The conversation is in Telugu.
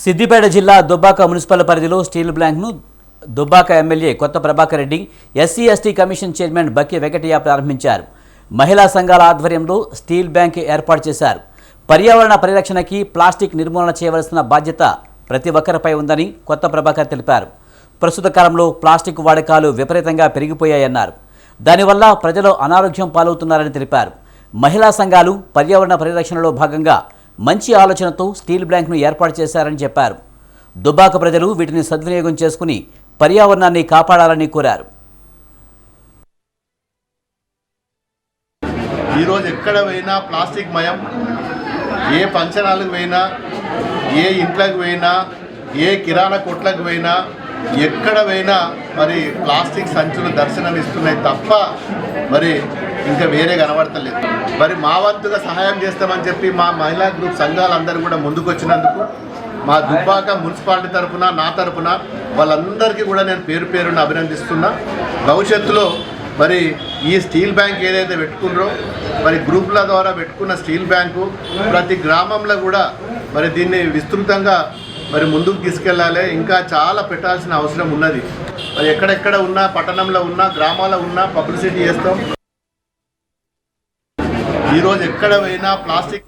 సిద్దిపేట జిల్లా దుబ్బాక మున్సిపల్ పరిధిలో స్టీల్ ప్లాంట్ను దుబ్బాక ఎమ్మెల్యే కొత్త Prabhakar Reddy, SC ST commission chairman బక్కి వెంకటయ్య ప్రారంభించారు. మహిళా సంఘాల ఆధ్వర్యంలో స్టీల్ బ్యాంక్ ఏర్పాటు చేశారు. పర్యావరణ పరిరక్షణకి ప్లాస్టిక్ నిర్మూలన చేయవలసిన బాధ్యత ప్రతి ఒక్కరిపై ఉందని కొత్త ప్రభాకర్ తెలిపారు. ప్రస్తుత కాలంలో ప్లాస్టిక్ వాడకాలు విపరీతంగా పెరిగిపోయాయన్నారు. దానివల్ల ప్రజలు అనారోగ్యం పాలవుతున్నారని తెలిపారు. మహిళా సంఘాలు పర్యావరణ పరిరక్షణలో భాగంగా మంచి ఆలోచనతో స్టీల్ బ్యాంక్ను ఏర్పాటు చేశారని చెప్పారు. దుబ్బాక ప్రజలు వీటిని సద్వినియోగం చేసుకుని పర్యావరణాన్ని కాపాడాలని కోరారు. ఈరోజు ఎక్కడ పోయినా ప్లాస్టిక్ మయం, ఏ ఫంక్షనాలకు పోయినా, ఏ ఇంట్లోకి పోయినా, ఏ కిరాణా కొట్లకు పోయినా, ఎక్కడ పోయినా మరి ప్లాస్టిక్ సంచులు దర్శనం ఇస్తున్నాయి తప్ప మరి ఇంకా వేరే కనబడతలేదు. మరి మా వంతుగా సహాయం చేస్తామని చెప్పి మా మహిళా గ్రూప్ సంఘాలందరూ కూడా ముందుకు వచ్చినందుకు మా దుబ్బాక మున్సిపాలిటీ తరఫున, నా తరఫున వాళ్ళందరికీ కూడా నేను పేరు పేరున అభినందిస్తున్నా. భవిష్యత్తులో మరి ఈ స్టీల్ బ్యాంక్ ఏదైతే పెట్టుకున్నారో మరి గ్రూపుల ద్వారా పెట్టుకున్న స్టీల్ బ్యాంకు ప్రతి గ్రామంలో కూడా మరి దీన్ని విస్తృతంగా మరి ముందుకు తీసుకెళ్ళాలి. ఇంకా చాలా పెట్టాల్సిన అవసరం ఉన్నది. మరి ఎక్కడెక్కడ ఉన్నా, పట్టణంలో ఉన్నా, గ్రామాల్లో ఉన్నా పబ్లిసిటీ చేస్తాం. ఈరోజు ఎక్కడ పోయినా ప్లాస్టిక్